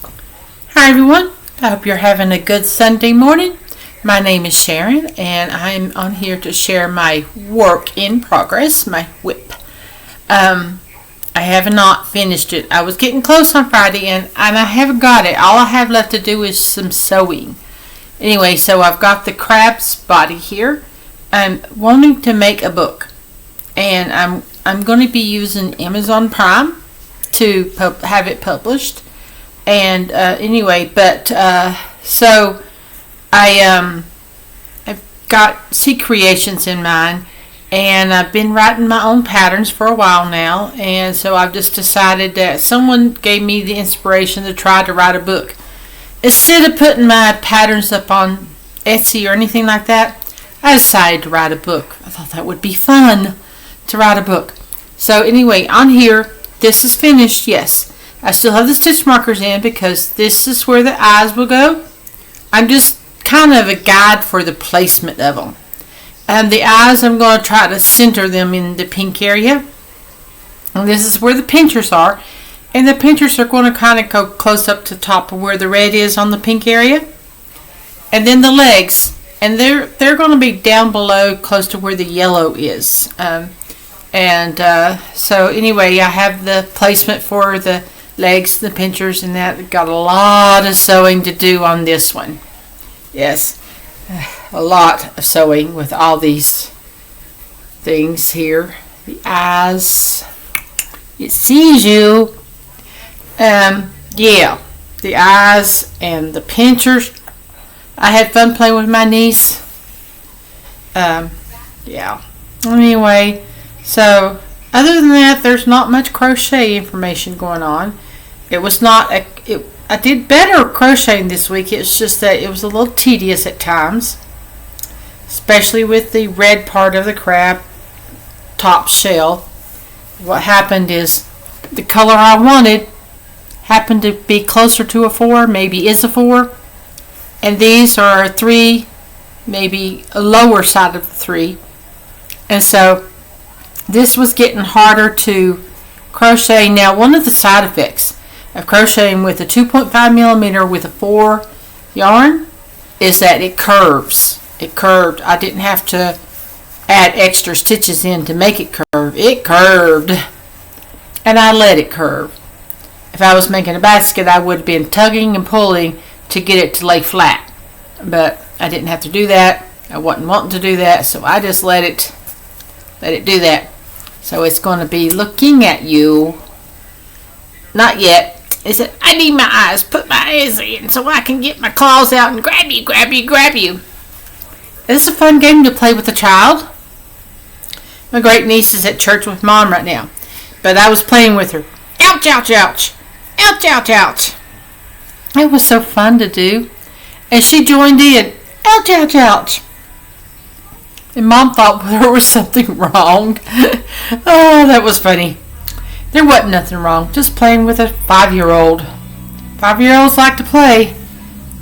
Hi everyone, I hope you're having a good Sunday morning. My name is Sharon and I'm on here to share my work in progress, my WIP. I have not finished it. I was getting close on Friday and I haven't got it. All I have left to do is some sewing. Anyway, so I've got the crab's body here. I'm wanting to make a book and I'm going to be using Amazon Prime to have it published. And so I've got Sea Creations in mind, and I've been writing my own patterns for a while now, and so I've just decided that someone gave me the inspiration to try to write a book. Instead of putting my patterns up on Etsy or anything like that, I decided to write a book. I thought that would be fun to write a book. So anyway, on here, this is finished, yes. I still have the stitch markers in because this is where the eyes will go. I'm just kind of a guide for the placement of them. The eyes, I'm going to try to center them in the pink area. And this is where the pinchers are. And the pinchers are going to kind of go close up to the top of where the red is on the pink area. And then the legs. And they're going to be down below close to where the yellow is. So anyway, I have the placement for the legs, the pinchers, and that. Got a lot of sewing to do on this one. Yes, a lot of sewing with all these things here. The eyes, it sees you. Yeah, the eyes and the pinchers. I had fun playing with my niece. Yeah. Anyway, so other than that, there's not much crochet information going on. It was not I did better crocheting this week. It's just that it was a little tedious at times, especially with the red part of the crab top shell. What happened is the color I wanted happened to be closer to a 4, maybe is a 4, and these are a 3, maybe a lower side of the 3, and so this was getting harder to crochet. Now, one of the side effects of crocheting with a 2.5 millimeter with a 4 yarn is that it curves. It curved. I didn't have to add extra stitches in to make it curve. It curved, and I let it curve. If I was making a basket, I would have been tugging and pulling to get it to lay flat, but I didn't have to do that. I wasn't wanting to do that, so I just let it do that. So it's going to be looking at you. Not yet. It said, I need my eyes. Put my eyes in so I can get my claws out and grab you, grab you, grab you. It's a fun game to play with a child. My great niece is at church with Mom right now, but I was playing with her. Ouch, ouch, ouch. Ouch, ouch, ouch. It was so fun to do. And she joined in. Ouch, ouch, ouch. And Mom thought there was something wrong. Oh, that was funny. There wasn't nothing wrong. Just playing with a 5-year-old. 5-year-olds like to play.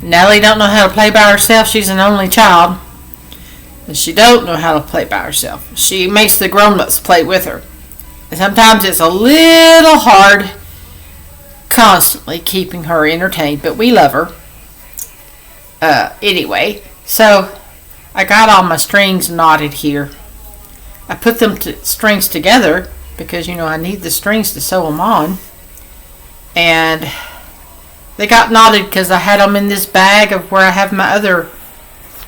Nellie don't know how to play by herself. She's an only child. And she don't know how to play by herself. She makes the grown-ups play with her. And sometimes it's a little hard constantly keeping her entertained. But we love her. Anyway, so I got all my strings knotted here. I put them strings together because, I need the strings to sew them on. And they got knotted because I had them in this bag of where I have my other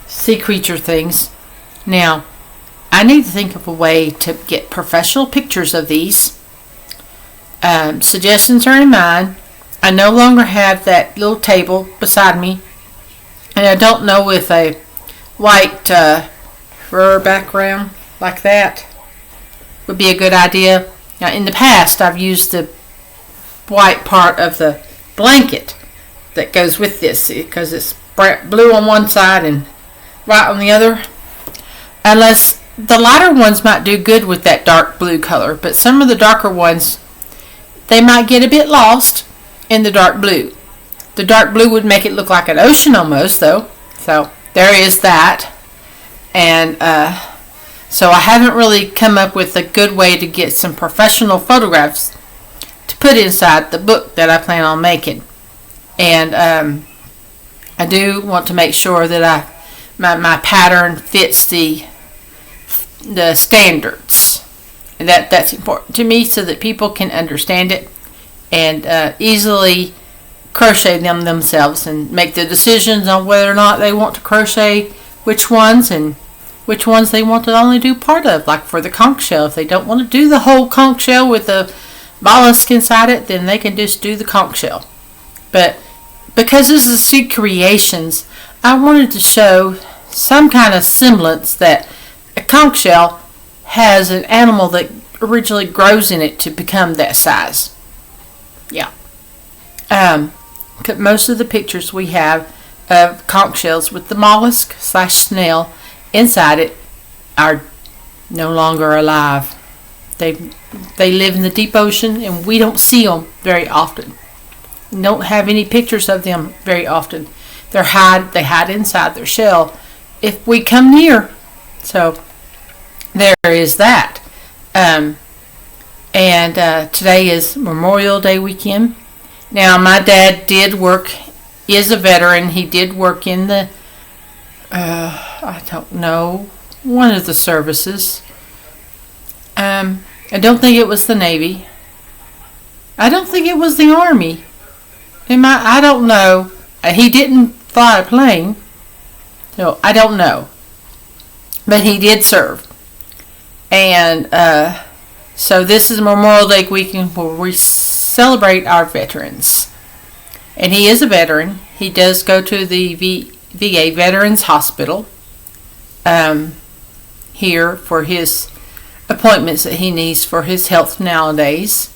sea creature things. Now, I need to think of a way to get professional pictures of these. Suggestions are in mind. I no longer have that little table beside me. And I don't know if a white fur background like that would be a good idea. Now, in the past, I've used the white part of the blanket that goes with this because it's blue on one side and white on the other. Unless the lighter ones might do good with that dark blue color, but some of the darker ones, they might get a bit lost in the dark blue. The dark blue would make it look like an ocean almost, though. So there is that. And so I haven't really come up with a good way to get some professional photographs to put inside the book that I plan on making. And I do want to make sure that my pattern fits the standards. And that's important to me so that people can understand it and easily crochet them themselves and make the decisions on whether or not they want to crochet which ones and which ones they want to only do part of. Like for the conch shell, if they don't want to do the whole conch shell with the mollusk inside it, then they can just do the conch shell. But because this is Seed Creations, I wanted to show some kind of semblance that a conch shell has an animal that originally grows in it to become that size. Yeah. Most of the pictures we have of conch shells with the mollusk / snail inside it are no longer alive. They live in the deep ocean and we don't see them very often. We don't have any pictures of them very often. They hide inside their shell if we come near. So there is that. Today is Memorial Day weekend. Now my dad is a veteran. He did work in the I don't know, one of the services. I don't think it was the Navy. I don't think it was the Army. I don't know. He didn't fly a plane, so I don't know. But he did serve. And so this is Memorial Day weekend where we celebrate our veterans. And he is a veteran. He does go to the VA Veterans Hospital here for his appointments that he needs for his health nowadays.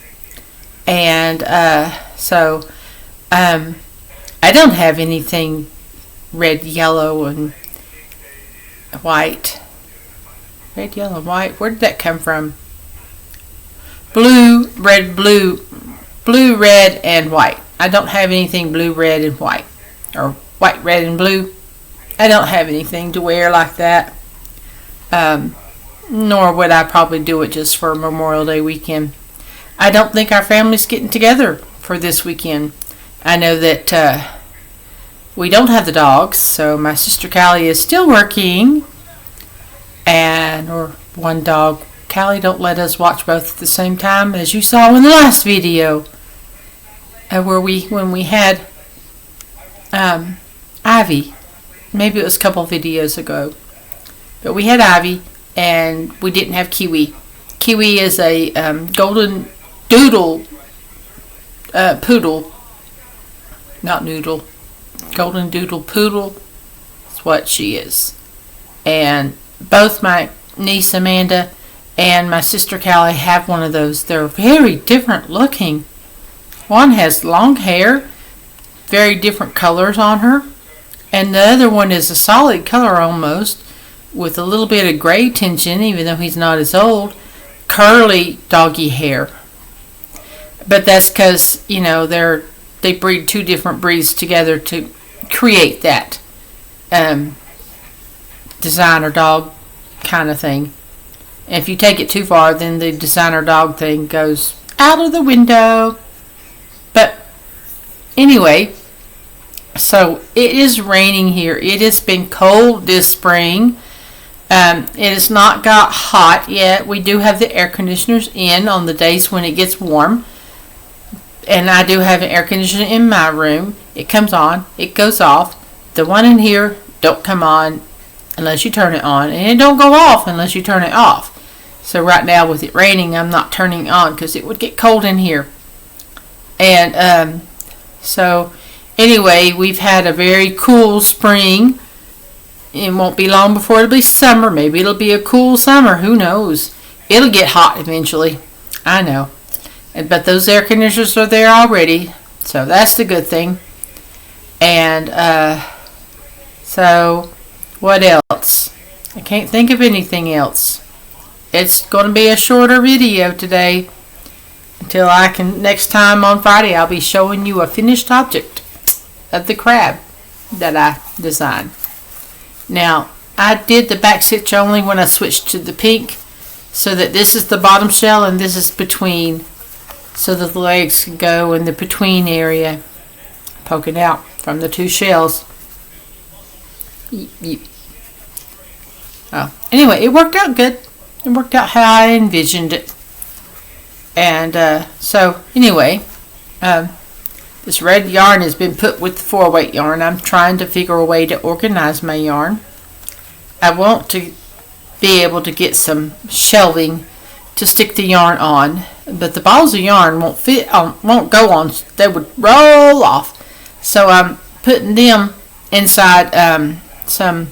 And so I don't have anything red, yellow, and white. Red, yellow, white. Where did that come from? Blue, red, and white. I don't have anything blue, red, and white. Or white, red, and blue. I don't have anything to wear like that. Nor would I probably do it just for Memorial Day weekend. I don't think our family's getting together for this weekend. I know that we don't have the dogs, so my sister Callie is still working. Or one dog. Callie don't let us watch both at the same time, as you saw in the last video. When we had Ivy. Maybe it was a couple videos ago. But we had Ivy, and we didn't have Kiwi. Kiwi is a golden doodle poodle. Not noodle. Golden doodle poodle. That's what she is. And both my niece Amanda and my sister Callie have one of those. They're very different looking. One has long hair, very different colors on her. And the other one is a solid color almost, with a little bit of gray tinge in, even though he's not as old. Curly doggy hair. But that's because, they breed two different breeds together to create that designer dog kind of thing. And if you take it too far, then the designer dog thing goes out of the window. But anyway, so it is raining here. It has been cold this spring. It has not got hot yet. We do have the air conditioners in on the days when it gets warm. And I do have an air conditioner in my room. It comes on. It goes off. The one in here don't come on unless you turn it on. And it don't go off unless you turn it off. So right now with it raining, I'm not turning it on because it would get cold in here. And so anyway, we've had a very cool spring. It won't be long before it'll be summer. Maybe it'll be a cool summer. Who knows? It'll get hot eventually. I know. But those air conditioners are there already. So that's the good thing. And so what else? I can't think of anything else. It's going to be a shorter video today. Until next time on Friday, I'll be showing you a finished object of the crab that I designed. Now, I did the back stitch only when I switched to the pink, so that this is the bottom shell and this is between, so that the legs can go in the between area poking out from the two shells. Anyway, it worked out good. It worked out how I envisioned it. And so anyway, this red yarn has been put with the 4-weight yarn. I'm trying to figure a way to organize my yarn. I want to be able to get some shelving to stick the yarn on, but the balls of yarn won't go on. They would roll off. So I'm putting them inside some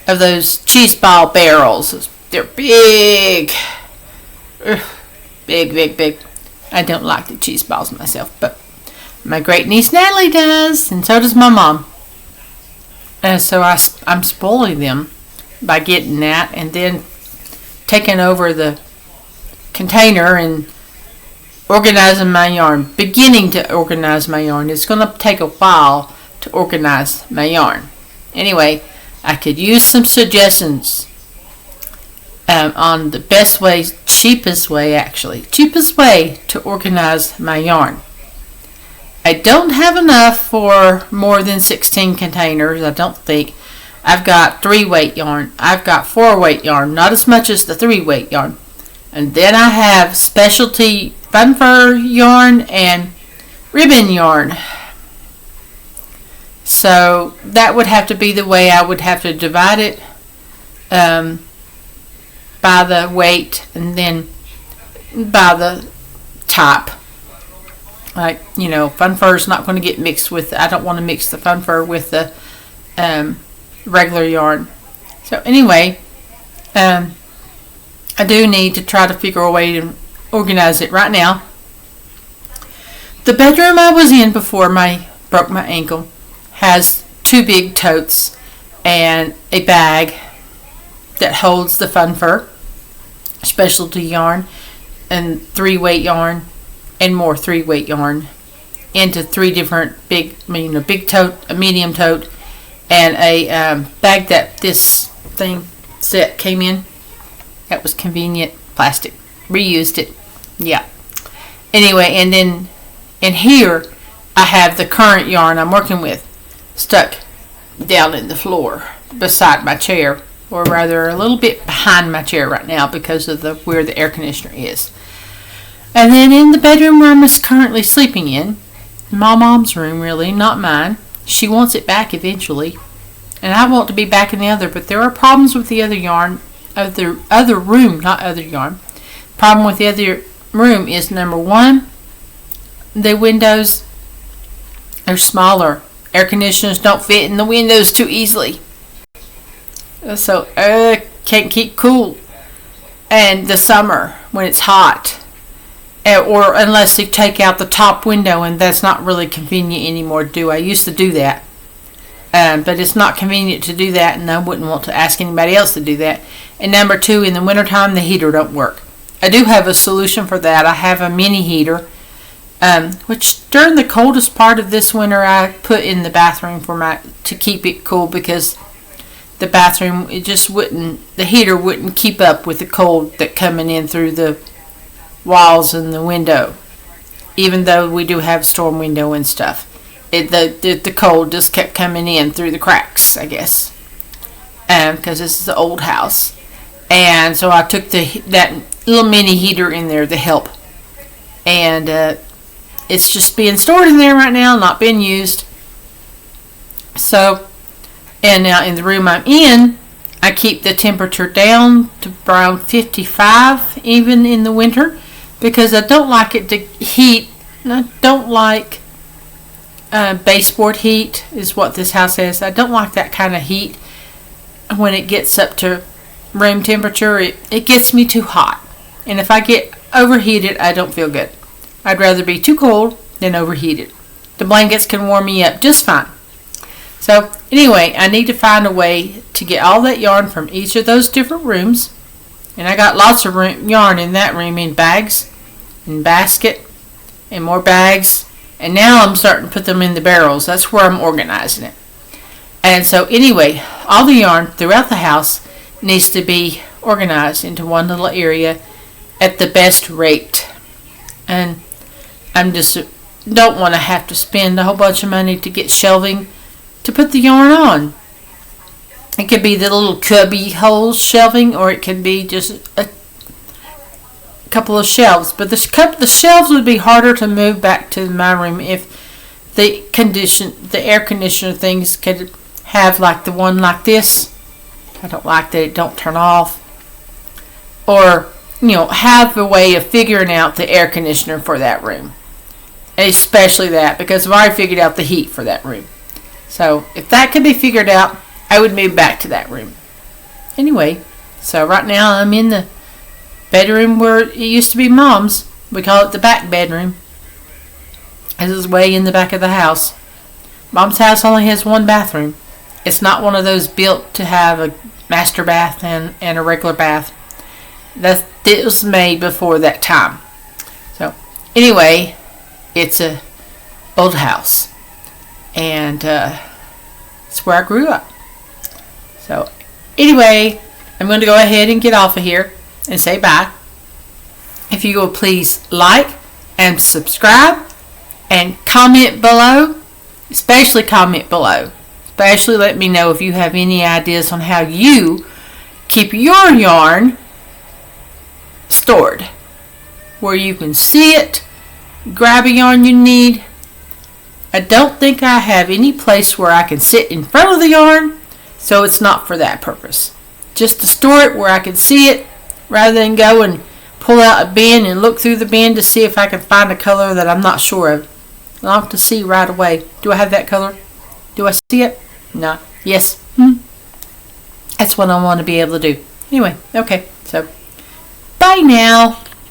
of those cheese ball barrels. They're big. Big. I don't like the cheese balls myself, but my great niece Natalie does, and so does my mom. And so I'm spoiling them by getting that, and then taking over the container and organizing my yarn, beginning to organize my yarn. It's going to take a while to organize my yarn. Anyway, I could use some suggestions on the best way, cheapest way to organize my yarn. I don't have enough for more than 16 containers, I don't think. I've got 3-weight yarn. I've got 4-weight yarn, not as much as the 3-weight yarn. And then I have specialty fun fur yarn and ribbon yarn. So that would have to be the way I would have to divide it by the weight and then by the type. Like, fun fur is not going to get mixed with, I don't want to mix the fun fur with the regular yarn. So anyway, I do need to try to figure a way to organize it right now. The bedroom I was in before I broke my ankle has 2 big totes and a bag that holds the fun fur, specialty yarn, and 3-weight yarn, and more 3-weight yarn into 3 different big tote, a medium tote, and a bag that this thing set came in. That was convenient. Plastic. Reused it. Yeah. Anyway, and then in here I have the current yarn I'm working with stuck down in the floor beside my chair, or rather a little bit behind my chair right now because of where the air conditioner is. And then in the bedroom where I'm currently sleeping in, my mom's room really, not mine. She wants it back eventually, and I want to be back in the other, but there are problems with the other yarn, other room, not other yarn. Problem with the other room is, number 1, the windows are smaller. Air conditioners don't fit in the windows too easily. So can't keep cool. And the summer when it's hot. Or unless you take out the top window, and that's not really convenient anymore to do. I used to do that. But it's not convenient to do that, and I wouldn't want to ask anybody else to do that. And number 2, in the wintertime, the heater don't work. I do have a solution for that. I have a mini heater, which during the coldest part of this winter, I put in the bathroom to keep it cool, because the bathroom, the heater wouldn't keep up with the cold that coming in through the walls and the window, even though we do have storm window and stuff. The cold just kept coming in through the cracks, I guess, because this is an old house. And so I took that little mini heater in there to help, and it's just being stored in there right now, not being used. So, and now in the room I'm in, I keep the temperature down to around 55 even in the winter, because I don't like it to heat. I don't like baseboard heat is what this house is. I don't like that kind of heat. When it gets up to room temperature, it gets me too hot. And if I get overheated, I don't feel good. I'd rather be too cold than overheated. The blankets can warm me up just fine. So anyway, I need to find a way to get all that yarn from each of those different rooms. And I got lots of yarn in that room, in bags, in basket, and more bags. And now I'm starting to put them in the barrels. That's where I'm organizing it. And so anyway, all the yarn throughout the house needs to be organized into one little area at the best rate. And I'm just don't want to have to spend a whole bunch of money to get shelving to put the yarn on. It could be the little cubby hole shelving, or it could be just a couple of shelves. But the shelves would be harder to move back to my room if the air conditioner things could have like the one like this. I don't like that it don't turn off. Or, have a way of figuring out the air conditioner for that room. Especially that, because I've already figured out the heat for that room. So if that could be figured out, I would move back to that room. Anyway, so right now I'm in the bedroom where it used to be Mom's. We call it the back bedroom. This is way in the back of the house. Mom's house only has one bathroom. It's not one of those built to have a master bath and a regular bath. It was made before that time. So anyway, it's a old house, and it's where I grew up. So anyway, I'm going to go ahead and get off of here and say bye. If you will please like and subscribe and comment below, especially comment below. Especially let me know if you have any ideas on how you keep your yarn stored, where you can see it, grab a yarn you need. I don't think I have any place where I can sit in front of the yarn, so it's not for that purpose. Just to store it where I can see it, rather than go and pull out a bin and look through the bin to see if I can find a color that I'm not sure of. I'll have to see right away. Do I have that color? Do I see it? No. Yes. That's what I want to be able to do. Anyway, okay, so bye now.